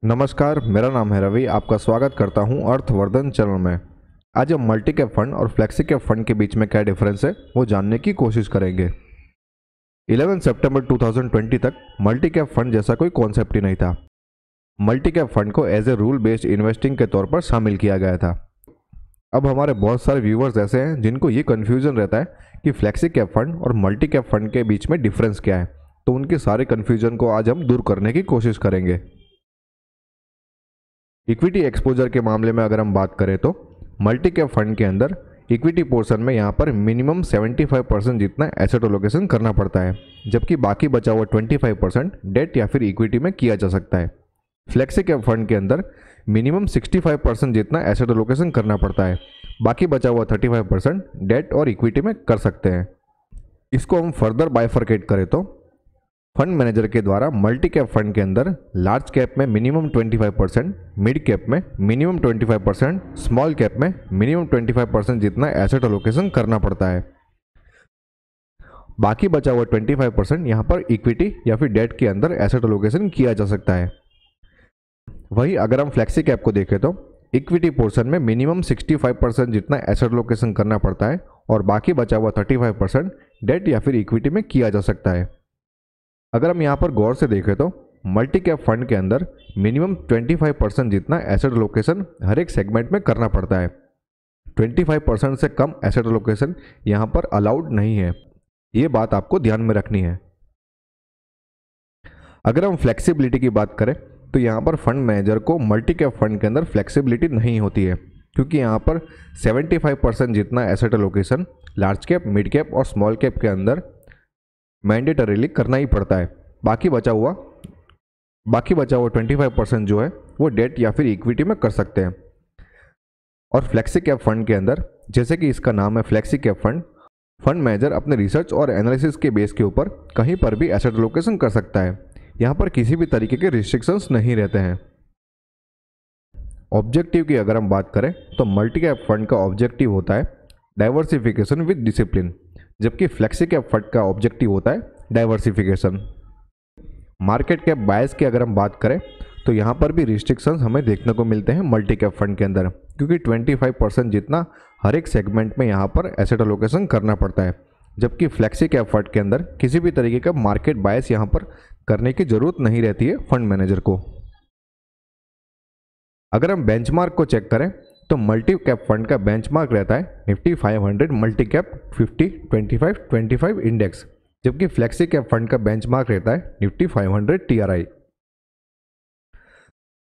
नमस्कार, मेरा नाम है रवि। आपका स्वागत करता हूं अर्थवर्धन चैनल में। आज हम मल्टी कैप फंड और फ्लेक्सी कैप फंड के बीच में क्या डिफरेंस है वो जानने की कोशिश करेंगे। 11 सितंबर 2020 तक मल्टी कैप फंड जैसा कोई कॉन्सेप्ट ही नहीं था। मल्टी कैप फंड को as a rule based investing के तौर पर शामिल किया गया था। अब हमारे बहुत सारे व्यूवर्स ऐसे हैं जिनको ये कन्फ्यूजन रहता है कि फ्लेक्सी कैप फंड और मल्टी कैप फंड के बीच में डिफरेंस क्या है, तो उनके सारे कन्फ्यूजन को आज हम दूर करने की कोशिश करेंगे। इक्विटी एक्सपोजर के मामले में अगर हम बात करें तो मल्टी कैप फंड के अंदर इक्विटी पोर्शन में यहाँ पर मिनिमम 75% जितना एसेट एलोकेशन करना पड़ता है, जबकि बाकी बचा हुआ 25% डेट या फिर इक्विटी में किया जा सकता है। फ्लेक्सी कैप फंड के अंदर मिनिमम 65% जितना एसेट एलोकेशन करना पड़ता है, बाकी बचा हुआ 35% डेट और इक्विटी में कर सकते हैं। इसको हम फर्दर बाइफरकेट करें तो फंड मैनेजर के द्वारा मल्टी कैप फंड के अंदर लार्ज कैप में मिनिमम 25%, मिड कैप में मिनिमम 25%, स्मॉल कैप में मिनिमम 25% जितना एसेट एलोकेशन करना पड़ता है। बाकी बचा हुआ 25% यहाँ पर इक्विटी या फिर डेट के अंदर एसेट एलोकेशन किया जा सकता है। वही अगर हम फ्लेक्सी कैप को देखें तो इक्विटी पोर्शन में मिनिमम 65% जितना एसेट एलोकेशन करना पड़ता है और बाकी बचा हुआ 35% डेट या फिर इक्विटी में किया जा सकता है। अगर हम यहाँ पर गौर से देखें तो मल्टी कैप फंड के अंदर मिनिमम 25% जितना एसेट एलोकेशन हर एक सेगमेंट में करना पड़ता है। 25% से कम एसेट एलोकेशन यहाँ पर अलाउड नहीं है, ये बात आपको ध्यान में रखनी है। अगर हम फ्लेक्सिबिलिटी की बात करें तो यहाँ पर फंड मैनेजर को मल्टी कैप फंड के अंदर फ्लेक्सिबिलिटी नहीं होती है, क्योंकि यहाँ पर 75% जितना asset allocation large cap, mid cap और स्मॉल कैप के अंदर मैंडेटरीली करना ही पड़ता है। बाकी बचा हुआ 25% जो है वो डेट या फिर इक्विटी में कर सकते हैं। और फ्लेक्सी कैप फंड के अंदर, जैसे कि इसका नाम है flexi cap fund, fund manager अपने रिसर्च और एनालिसिस के बेस के ऊपर कहीं पर भी एसेट एलोकेशन कर सकता है। यहाँ पर किसी भी तरीके के रिस्ट्रिक्शंस नहीं रहते हैं। ऑब्जेक्टिव की अगर हम बात करें तो मल्टी कैप फंड का ऑब्जेक्टिव होता है डाइवर्सिफिकेशन विद डिसिप्लिन, जबकि फ्लेक्सी कैप फंड का ऑब्जेक्टिव होता है डाइवर्सिफिकेशन। मार्केट कैप बायस की अगर हम बात करें तो यहाँ पर भी रिस्ट्रिक्शंस हमें देखने को मिलते हैं मल्टी कैप फंड के अंदर, क्योंकि 25% जितना हर एक सेगमेंट में यहाँ पर एसेट एलोकेशन करना पड़ता है, जबकि फ्लेक्सी कैप फंड के अंदर किसी भी तरीके का मार्केट बायस यहाँ पर करने की जरूरत नहीं रहती है फंड मैनेजर को। अगर हम बेंचमार्क को चेक करें तो मल्टी कैप फंड का बेंचमार्क रहता है निफ्टी 500 मल्टी कैप 50-25-25 इंडेक्स, जबकि फ्लेक्सी कैप फंड का बेंचमार्क रहता है निफ्टी 500 TRI।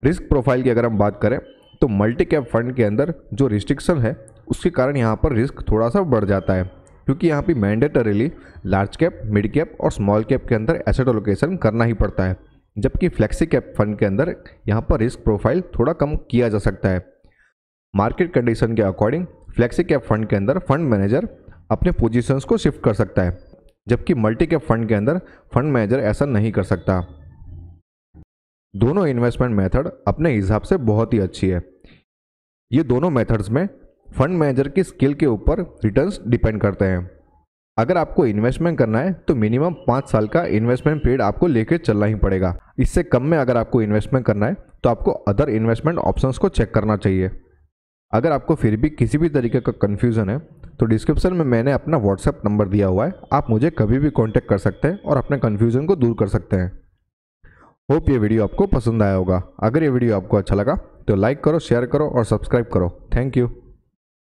रिस्क प्रोफाइल की अगर हम बात करें तो मल्टी कैप फंड के अंदर जो रिस्ट्रिक्शन है उसके कारण यहाँ पर रिस्क थोड़ा सा बढ़ जाता है, क्योंकि यहाँ पे mandatorily large cap, mid cap और स्मॉल कैप के अंदर एसेट एलोकेशन करना ही पड़ता है, जबकि फ्लेक्सी कैप फंड के अंदर यहाँ पर रिस्क प्रोफाइल थोड़ा कम किया जा सकता है। मार्केट कंडीशन के अकॉर्डिंग फ्लेक्सी कैप फंड के अंदर फंड मैनेजर अपने पोजीशंस को शिफ्ट कर सकता है, जबकि मल्टी कैप फंड के अंदर फंड मैनेजर ऐसा नहीं कर सकता। दोनों इन्वेस्टमेंट मेथड अपने हिसाब से बहुत ही अच्छी है। ये दोनों मेथड्स में फंड मैनेजर की स्किल के ऊपर रिटर्न्स डिपेंड करते हैं। अगर आपको इन्वेस्टमेंट करना है तो मिनिमम 5 साल का इन्वेस्टमेंट पीरियड आपको लेकर चलना ही पड़ेगा। इससे कम में अगर आपको इन्वेस्टमेंट करना है तो आपको अदर इन्वेस्टमेंट ऑप्शंस को चेक करना चाहिए। अगर आपको फिर भी किसी भी तरीके का कन्फ्यूज़न है तो डिस्क्रिप्शन में मैंने अपना व्हाट्सएप नंबर दिया हुआ है, आप मुझे कभी भी कॉन्टैक्ट कर सकते हैं और अपने कन्फ्यूज़न को दूर कर सकते हैं। होप ये वीडियो आपको पसंद आया होगा। अगर ये वीडियो आपको अच्छा लगा तो लाइक करो, शेयर करो और सब्सक्राइब करो। Thank you.